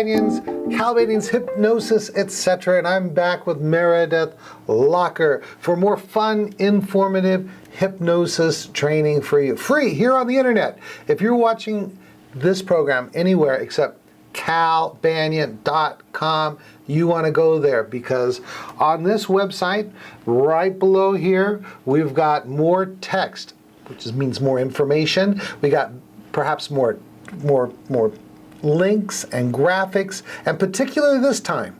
Banyan's, Cal Banyan's Hypnosis, etc. And I'm back with Meredith Locker for more fun, informative hypnosis training for you. Free here on the internet. If you're watching this program anywhere except calbanyan.com, you want to go there, because on this website, right below here, we've got more text, which means more information. We got perhaps more links and graphics, and particularly this time,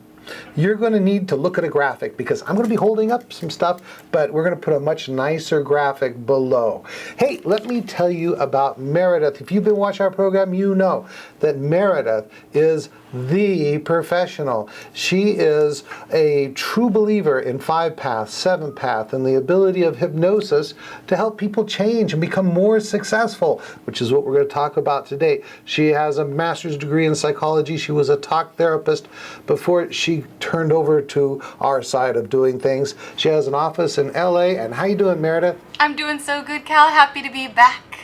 you're going to need to look at a graphic, because I'm going to be holding up some stuff, but we're going to put a much nicer graphic below. Hey, let me tell you about Meredith. If you've been watching our program, you know that Meredith is the professional. She is a true believer in 5-path, 7-path, and the ability of hypnosis to help people change and become more successful, which is what we're going to talk about today. She has a master's degree in psychology. She was a talk therapist before she turned over to our side of doing things. She has an office in LA. And how you doing, Meredith? I'm doing so good, Cal. Happy to be back.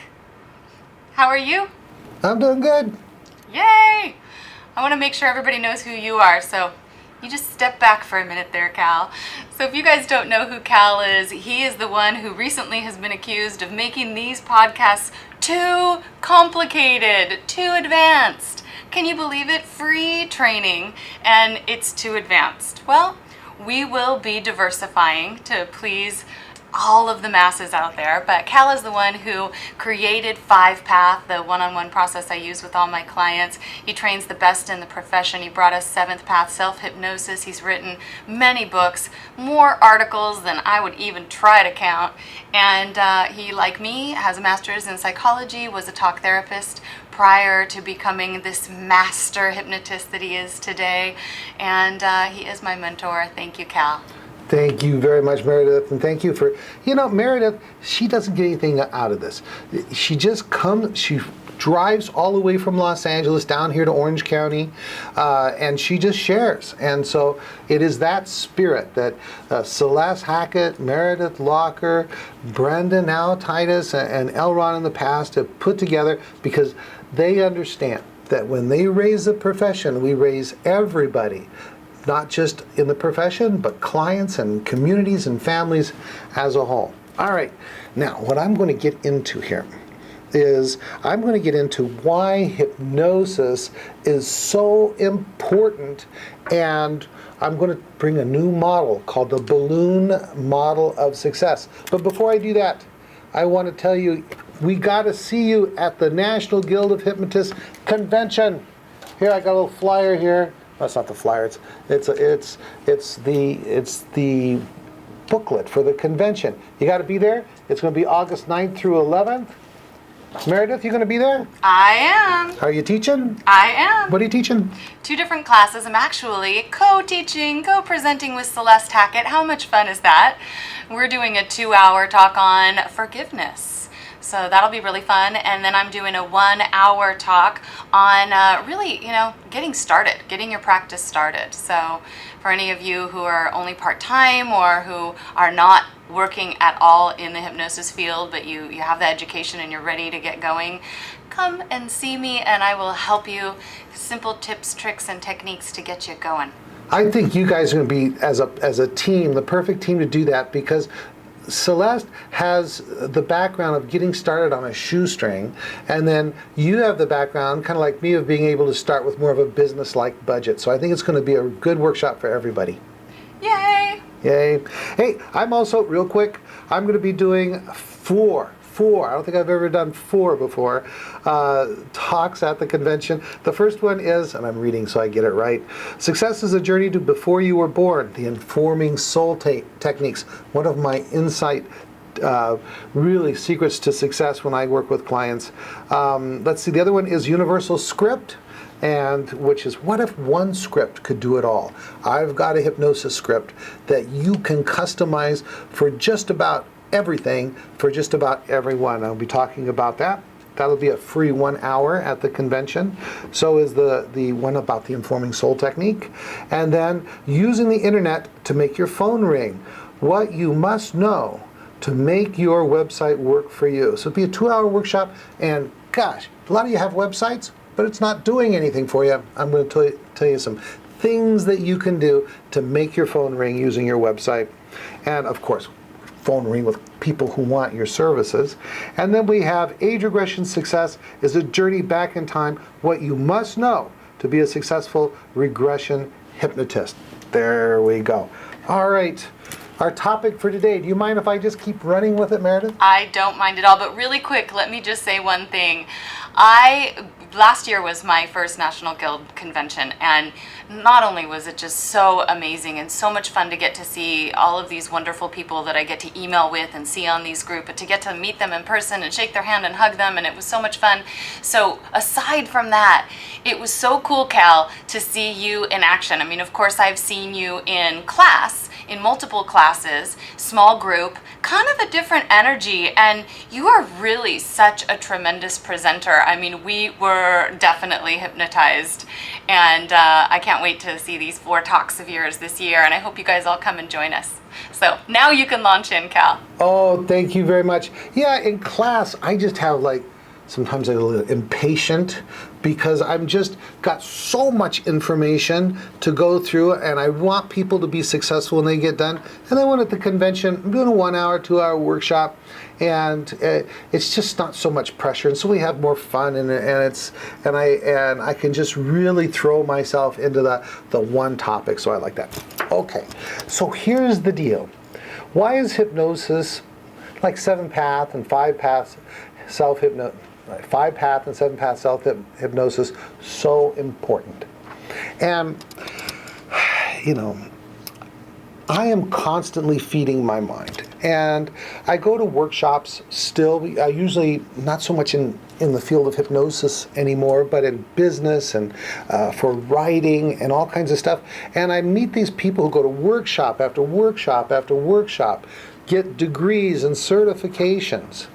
How are you? I'm doing good. Yay! I want to make sure everybody knows who you are, so you just step back for a minute there, Cal. So if you guys don't know who Cal is, he is the one who recently has been accused of making these podcasts too complicated, too advanced. Can you believe it? Free training, and it's too advanced. Well, we will be diversifying to please all of the masses out there, but Cal is the one who created 5-Path, the one-on-one process I use with all my clients. He trains the best in the profession. He brought us 7th Path self-hypnosis. He's written many books, more articles than I would even try to count, and he, like me, has a master's in psychology, was a talk therapist prior to becoming this master hypnotist that he is today, and he is my mentor. Thank you, Cal. Thank you very much, Meredith, and thank you for, Meredith, she doesn't get anything out of this. She just she drives all the way from Los Angeles down here to Orange County, and she just shares. And so it is that spirit that Celeste Hackett, Meredith Locker, Brendan now, Titus, and Elron in the past have put together, because they understand that when they raise the profession, we raise everybody, not just in the profession, but clients and communities and families as a whole. All right, now what I'm going to get into here is I'm going to get into why hypnosis is so important, and I'm going to bring a new model called the Ballon model of success. But before I do that, I want to tell you, we got to see you at the National Guild of Hypnotists Convention. Here, I got a little flyer here. That's not the flyer. It's the booklet for the convention. You got to be there. It's going to be August 9th through 11th. Meredith, you going to be there? I am. Are you teaching? I am. What are you teaching? 2 different classes. I'm actually co-teaching, co-presenting with Celeste Hackett. How much fun is that? We're doing a 2-hour talk on forgiveness. So that'll be really fun. And then I'm doing a 1-hour talk on really, getting started, getting your practice started. So for any of you who are only part-time or who are not working at all in the hypnosis field, but you have the education and you're ready to get going, come and see me and I will help you. Simple tips, tricks, and techniques to get you going. I think you guys are going to be, as a team, the perfect team to do that, because Celeste has the background of getting started on a shoestring, and then you have the background, kind of like me, of being able to start with more of a business-like budget. So I think it's going to be a good workshop for everybody. Yay! Yay. Hey, I'm also, real quick, I'm going to be doing four, I don't think I've ever done 4 before, talks at the convention. The first one is, and I'm reading so I get it right, Success is a Journey to Before You Were Born, the Informing Soul Techniques. One of my insight, really secrets to success when I work with clients. Let's see, the other one is Universal Script, and which is, what if one script could do it all? I've got a hypnosis script that you can customize for just about everything, for just about everyone. I'll be talking about that. That'll be a free 1 hour at the convention. So is the one about the Informing Soul Technique. And then using the internet to make your phone ring. What you must know to make your website work for you. So it'll be a 2-hour workshop, and gosh, a lot of you have websites. but it's not doing anything for you, I'm going to tell you some things that you can do to make your phone ring using your website. And of course, phone ring with people who want your services. And then we have age regression success is a journey back in time, what you must know to be a successful regression hypnotist. There we go. All right. Our topic for today, do you mind if I just keep running with it, Meredith? I don't mind at all, but really quick, let me just say one thing. Last year was my first National Guild convention, and not only was it just so amazing and so much fun to get to see all of these wonderful people that I get to email with and see on these groups, but to get to meet them in person and shake their hand and hug them, and it was so much fun. So aside from that, it was so cool, Cal, to see you in action. I mean, of course, I've seen you in class, in multiple classes, small group, kind of a different energy, and you are really such a tremendous presenter. I mean, we were definitely hypnotized, and I can't wait to see these 4 talks of yours this year, and I hope you guys all come and join us. So now you can launch in, Cal. Oh, thank you very much. Yeah, in class, I just have sometimes I'm a little impatient because I'm just got so much information to go through, and I want people to be successful when they get done. And then when at the convention, I'm doing a 1-hour, 2-hour workshop, and it's just not so much pressure, and so we have more fun, and I can just really throw myself into the one topic. So I like that. Okay, so here's the deal. Why is hypnosis, like 7-path and 5-path self-hypnosis, 5-path and 7-path self-hypnosis, so important? And, you know, I am constantly feeding my mind. And I go to workshops still. I usually, not so much in the field of hypnosis anymore, but in business and for writing and all kinds of stuff. And I meet these people who go to workshop after workshop after workshop, get degrees and certifications.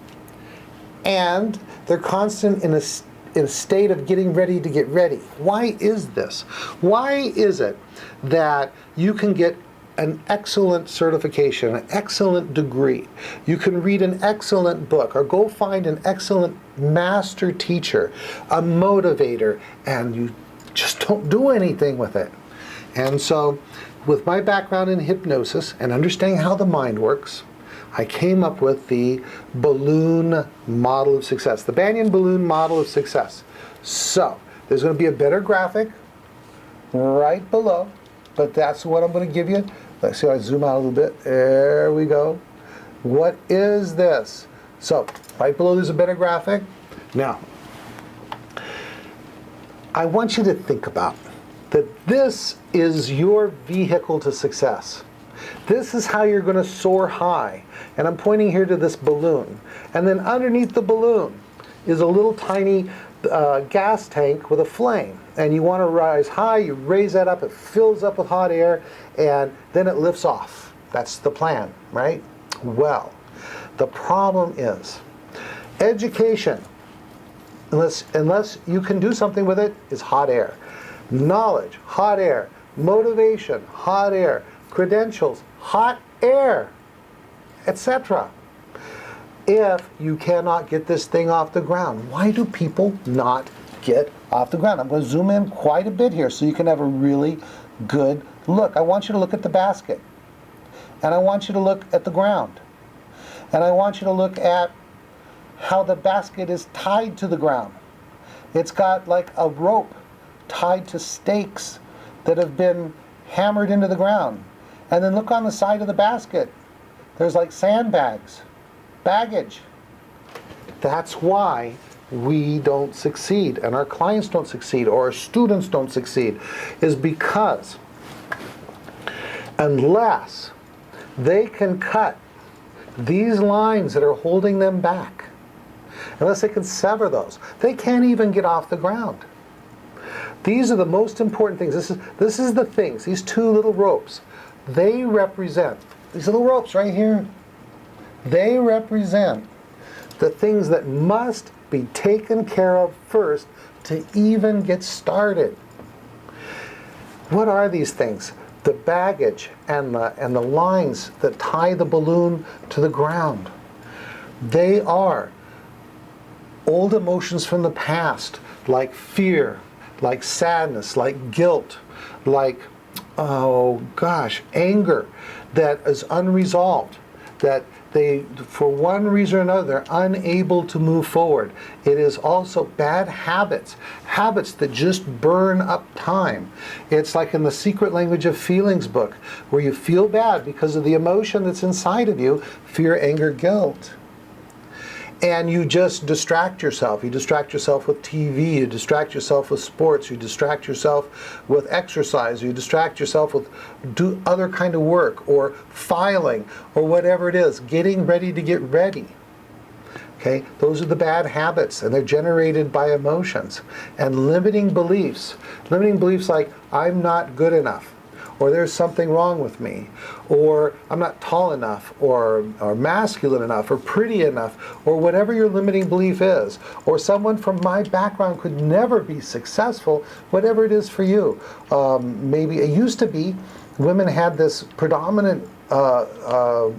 And they're constant in a state of getting ready to get ready. Why is this? Why is it that you can get an excellent certification, an excellent degree, you can read an excellent book, or go find an excellent master teacher, a motivator, and you just don't do anything with it? And so, with my background in hypnosis and understanding how the mind works, I came up with the balloon model of success, the Banyan balloon model of success. So, there's going to be a better graphic right below, but that's what I'm going to give you. Let's see, I zoom out a little bit. There we go. What is this? So, right below there's a better graphic. Now, I want you to think about that this is your vehicle to success. This is how you're going to soar high. And I'm pointing here to this balloon. And then underneath the balloon is a little tiny gas tank with a flame. And you want to rise high, you raise that up, it fills up with hot air, and then it lifts off. That's the plan, right? Well, the problem is education, unless you can do something with it, is hot air. Knowledge, hot air. Motivation, hot air. Credentials, hot air, etc. If you cannot get this thing off the ground, why do people not get off the ground? I'm going to zoom in quite a bit here so you can have a really good look. I want you to look at the basket, and I want you to look at the ground, and I want you to look at how the basket is tied to the ground. It's got like a rope tied to stakes that have been hammered into the ground. And then look on the side of the basket. There's like sandbags, baggage. That's why we don't succeed, and our clients don't succeed, or our students don't succeed, is because unless they can cut these lines that are holding them back, unless they can sever those, they can't even get off the ground. These are the most important things. This is the things, these 2 little ropes. They represent, these little ropes right here, they represent the things that must be taken care of first to even get started. What are these things? The baggage and the lines that tie the balloon to the ground. They are old emotions from the past, like fear, like sadness, like guilt, like, oh gosh, anger that is unresolved, that they, for one reason or another, they're unable to move forward. It is also bad habits, habits that just burn up time. It's like in the Secret Language of Feelings book, where you feel bad because of the emotion that's inside of you, fear, anger, guilt. And you just distract yourself. You distract yourself with TV, you distract yourself with sports, you distract yourself with exercise, you distract yourself with do other kind of work or filing or whatever it is, getting ready to get ready. Okay, those are the bad habits, and they're generated by emotions. And limiting beliefs like I'm not good enough, or there's something wrong with me, or I'm not tall enough, or masculine enough, or pretty enough, or whatever your limiting belief is, or someone from my background could never be successful, whatever it is for you. Maybe it used to be women had this predominant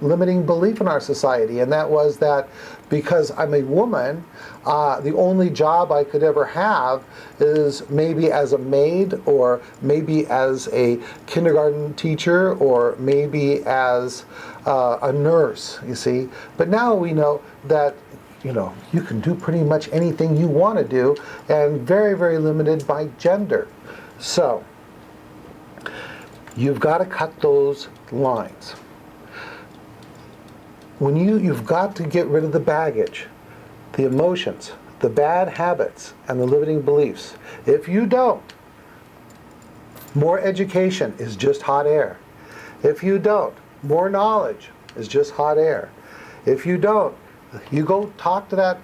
limiting belief in our society, and that was that because I'm a woman, the only job I could ever have is maybe as a maid, or maybe as a kindergarten teacher, or maybe as a nurse, you see. But now we know that you can do pretty much anything you want to do, and very, very limited by gender. So you've got to cut those lines. When you've got to get rid of the baggage, the emotions, the bad habits, and the limiting beliefs. If you don't, more education is just hot air. If you don't, more knowledge is just hot air. If you don't, you go talk to that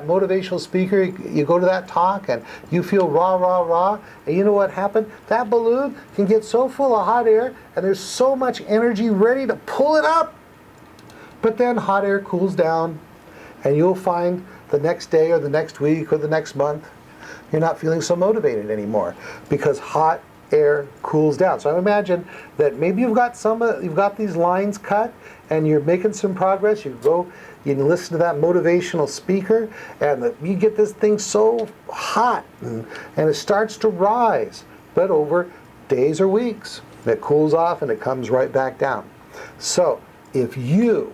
motivational speaker, you go to that talk and you feel rah, rah, rah, and you know what happened? That balloon can get so full of hot air and there's so much energy ready to pull it up. But then hot air cools down, and you'll find the next day or the next week or the next month, you're not feeling so motivated anymore because hot air cools down. So I imagine that maybe you've got these lines cut and you're making some progress. You listen to that motivational speaker, and you get this thing so hot, and it starts to rise. But over days or weeks, it cools off and it comes right back down. So if you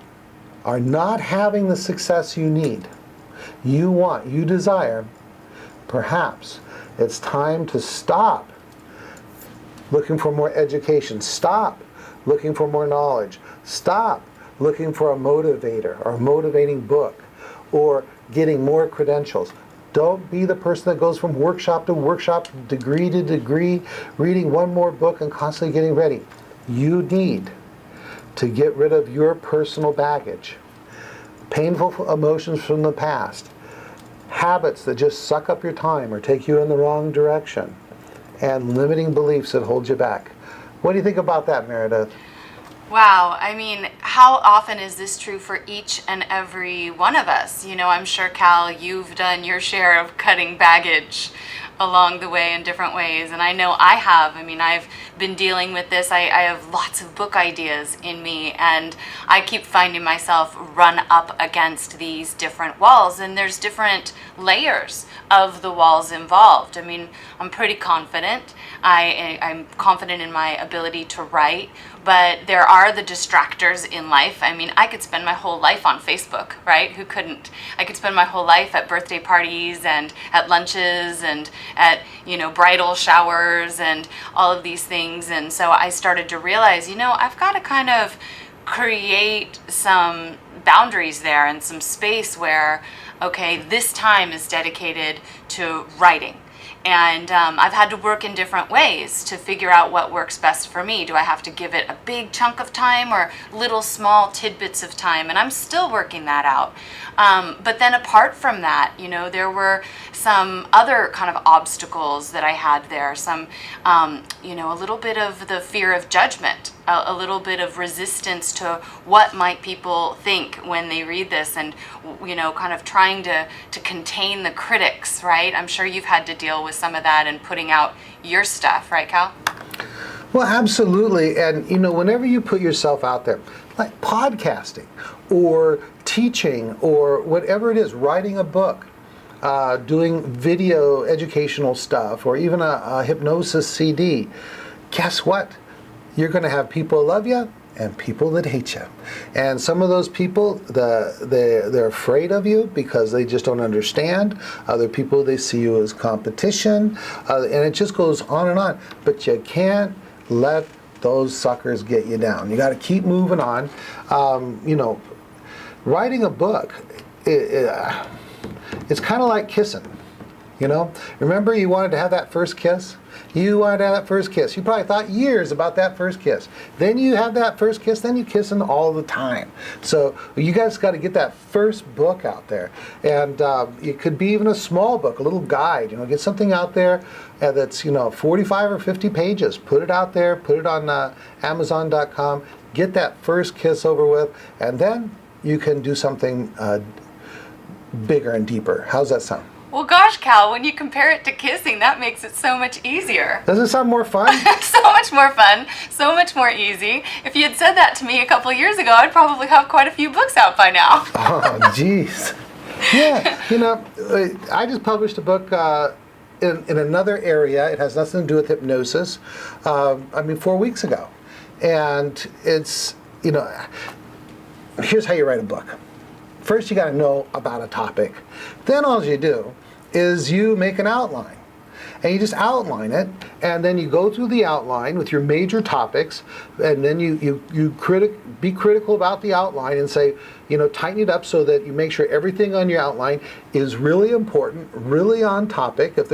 are not having the success you need, you desire, perhaps it's time to stop looking for more education, stop looking for more knowledge, stop looking for a motivator or a motivating book or getting more credentials. Don't be the person that goes from workshop to workshop, degree to degree, reading one more book and constantly getting ready. You need to get rid of your personal baggage, painful emotions from the past, habits that just suck up your time or take you in the wrong direction, and limiting beliefs that hold you back. What do you think about that, Meredith? Wow, I mean, how often is this true for each and every one of us? I'm sure, Cal, you've done your share of cutting baggage along the way in different ways, and I know I have. I mean, I've been dealing with this. I have lots of book ideas in me, and I keep finding myself run up against these different walls, and there's different layers of the walls involved. I mean, I'm pretty confident. I'm confident in my ability to write, but there are the distractors in life. I mean, I could spend my whole life on Facebook, right? Who couldn't? I could spend my whole life at birthday parties and at lunches and at, bridal showers and all of these things. And so I started to realize, I've got to kind of create some boundaries there and some space where, okay, this time is dedicated to writing. And I've had to work in different ways to figure out what works best for me. Do I have to give it a big chunk of time or little small tidbits of time? And I'm still working that out. But then apart from that, there were some other kind of obstacles that I had there. Some, a little bit of the fear of judgment, a little bit of resistance to what might people think when they read this, and, kind of trying to contain the critics, right? I'm sure you've had to deal with some of that and putting out your stuff, right, Cal? Well, absolutely. And, whenever you put yourself out there, like podcasting or teaching or whatever it is, writing a book, doing video educational stuff, or even a hypnosis CD, guess what? You're going to have people love you and people that hate you. And some of those people, they're afraid of you because they just don't understand. Other people, they see you as competition. And it just goes on and on. But you can't let those suckers get you down. You got to keep moving on. Writing a book, it's kind of like kissing. Remember you wanted to have that first kiss? You wanted to have that first kiss. You probably thought years about that first kiss. Then you have that first kiss, then you kissing all the time. So you guys got to get that first book out there. And it could be even a small book, a little guide. Get something out there that's 45 or 50 pages. Put it out there, put it on Amazon.com, get that first kiss over with, and then you can do something bigger and deeper. How's that sound? Well, gosh, Cal, when you compare it to kissing, that makes it so much easier. Does it sound more fun? So much more fun, so much more easy. If you had said that to me a couple years ago, I'd probably have quite a few books out by now. Oh, jeez. Yeah, I just published a book in another area. It has nothing to do with hypnosis. 4 weeks ago. And it's, here's how you write a book. First, you got to know about a topic. Then all you do is you make an outline. And you just outline it, and then you go through the outline with your major topics, and then you be critical about the outline and say, tighten it up so that you make sure everything on your outline is really important, really on topic. If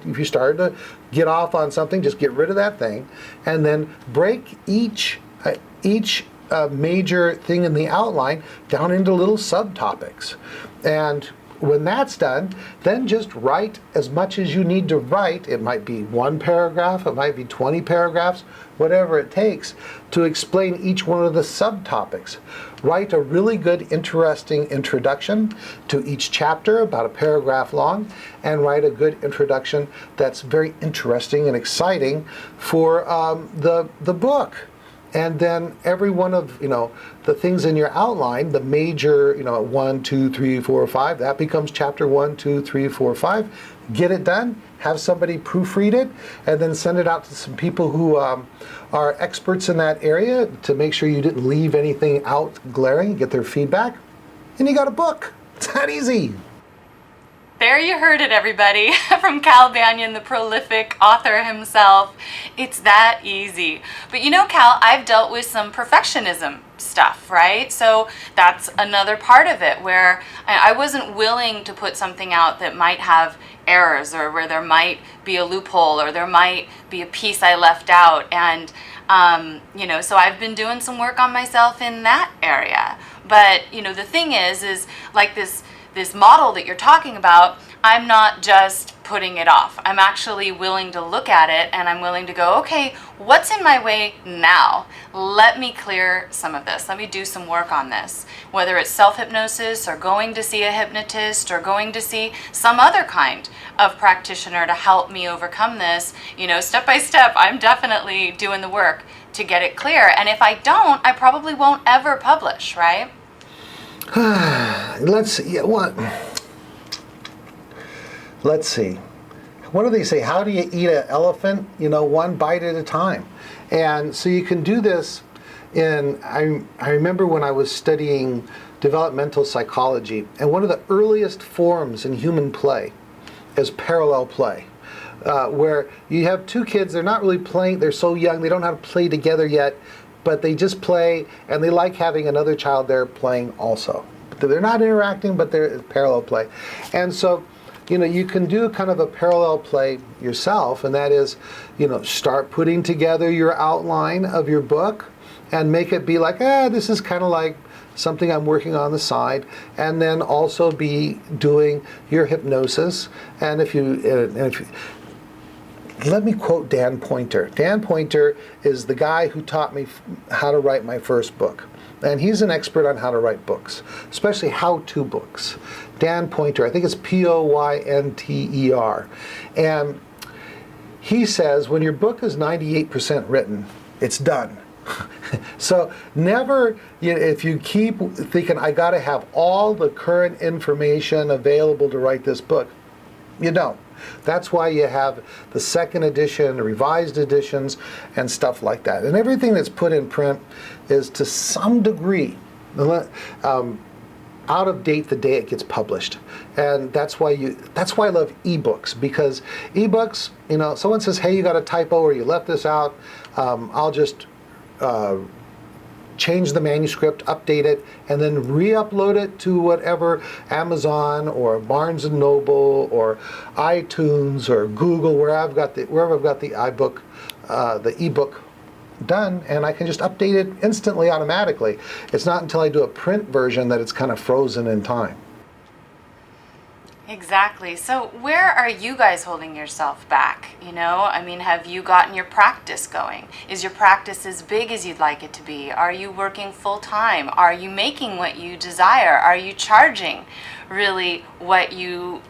you started to get off on something, just get rid of that thing, and then break each major thing in the outline down into little subtopics. And when that's done, then just write as much as you need to write. It might be 1 paragraph, it might be 20 paragraphs, whatever it takes to explain each one of the subtopics. Write a really good, interesting introduction to each chapter, about a paragraph long, and write a good introduction that's very interesting and exciting for the book. And then every one of the things in your outline, the major 1, 2, 3, 4, 5, that becomes chapter 1, 2, 3, 4, 5. Get it done. Have somebody proofread it, and then send it out to some people who are experts in that area to make sure you didn't leave anything out glaring. Get their feedback, and you got a book. It's that easy. There you heard it, everybody, from Cal Banyan, the prolific author himself. It's that easy. But Cal, I've dealt with some perfectionism stuff, right? So that's another part of it where I wasn't willing to put something out that might have errors, or where there might be a loophole, or there might be a piece I left out. And, so I've been doing some work on myself in that area. But, the thing is like this model that you're talking about, I'm not just putting it off. I'm actually willing to look at it, and I'm willing to go, okay, what's in my way now? Let me clear some of this. Let me do some work on this. Whether it's self-hypnosis, or going to see a hypnotist, or going to see some other kind of practitioner to help me overcome this, step by step, I'm definitely doing the work to get it clear. And if I don't, I probably won't ever publish, right? Let's see. What do they say? How do you eat an elephant? 1 bite at a time. And so you can do this I remember when I was studying developmental psychology, and one of the earliest forms in human play is parallel play. Where you have 2 kids, they're not really playing, they're so young, they don't know how to play together yet, but they just play, and they like having another child there playing also. They're not interacting, but they're parallel play. And so, you can do kind of a parallel play yourself, and that is, start putting together your outline of your book and make it be like, this is kind of like something I'm working on the side, and then also be doing your hypnosis. And if you let me quote Dan Poynter. Dan Poynter is the guy who taught me how to write my first book. And he's an expert on how to write books, especially how-to books. Dan Poynter, I think it's Poynter. And he says when your book is 98% written, it's done. So never, if you keep thinking, I got to have all the current information available to write this book, you don't. That's why you have the second edition, the revised editions, and stuff like that. And everything that's put in print is to some degree out of date the day it gets published. And that's why I love ebooks, because ebooks, someone says, hey, you got a typo or you left this out, I'll just change the manuscript, update it, and then re-upload it to whatever Amazon or Barnes and Noble or iTunes or Google, wherever I've got the iBook, the ebook done, and I can just update it instantly, automatically. It's not until I do a print version that it's kind of frozen in time. Exactly. So where are you guys holding yourself back? Have you gotten your practice going? Is your practice as big as you'd like it to be? Are you working full time? Are you making what you desire? Are you charging really what you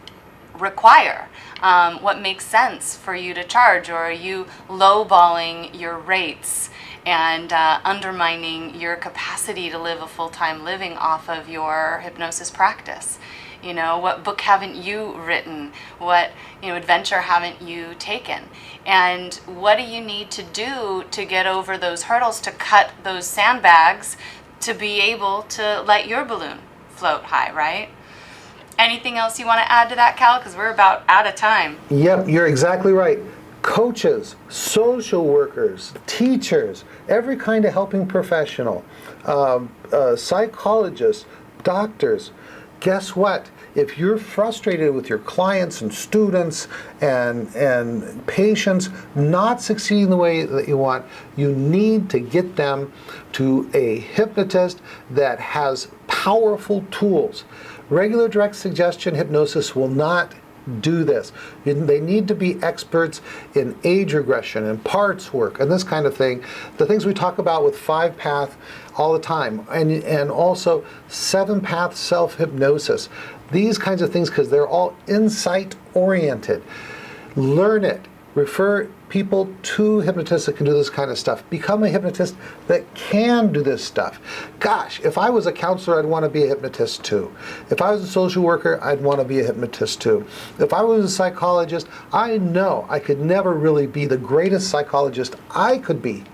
require? What makes sense for you to charge? Or are you lowballing your rates and undermining your capacity to live a full-time living off of your hypnosis practice? What book haven't you written? What, adventure haven't you taken? And what do you need to do to get over those hurdles, to cut those sandbags, to be able to let your balloon float high, right? Anything else you want to add to that, Cal? Because we're about out of time. Yep, you're exactly right. Coaches, social workers, teachers, every kind of helping professional, psychologists, doctors. Guess what? If you're frustrated with your clients and students and patients not succeeding the way that you want, you need to get them to a hypnotist that has powerful tools. Regular direct suggestion hypnosis will not do this. They need to be experts in age regression and parts work and this kind of thing. The things we talk about with 5-path all the time, and also 7-path self-hypnosis. These kinds of things, because they're all insight oriented. Learn it. Refer people to hypnotists that can do this kind of stuff. Become a hypnotist that can do this stuff. Gosh, if I was a counselor, I'd want to be a hypnotist too. If I was a social worker, I'd want to be a hypnotist too. If I was a psychologist, I know I could never really be the greatest psychologist I could be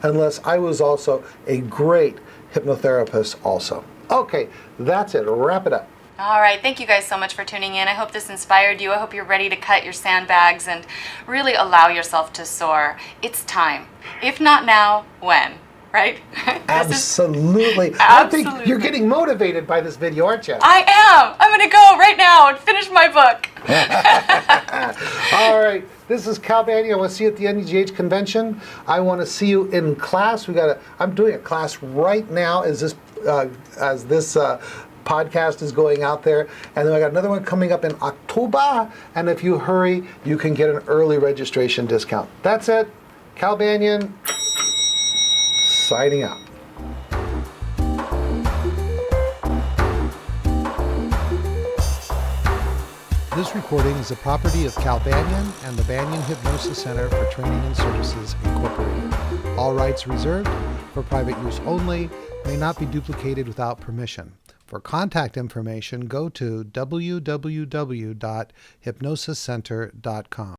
unless I was also a great hypnotherapist also. Okay, that's it. Wrap it up. All right, thank you guys so much for tuning in. I hope this inspired you. I hope you're ready to cut your sandbags and really allow yourself to soar. It's time. If not now, when? Right? Absolutely. I think you're getting motivated by this video, aren't you? I am. I'm going to go right now and finish my book. All right. This is Cal Banyan. I want to see you at the NEGH convention. I want to see you in class. I'm doing a class right now as this podcast is going out there, and then I got another one coming up in October, and if you hurry, you can get an early registration discount. That's it. Cal Banyan, signing out. This recording is the property of Cal Banyan and the Banyan Hypnosis Center for Training and Services, Incorporated. All rights reserved, for private use only, may not be duplicated without permission. For contact information, go to www.hypnosiscenter.com.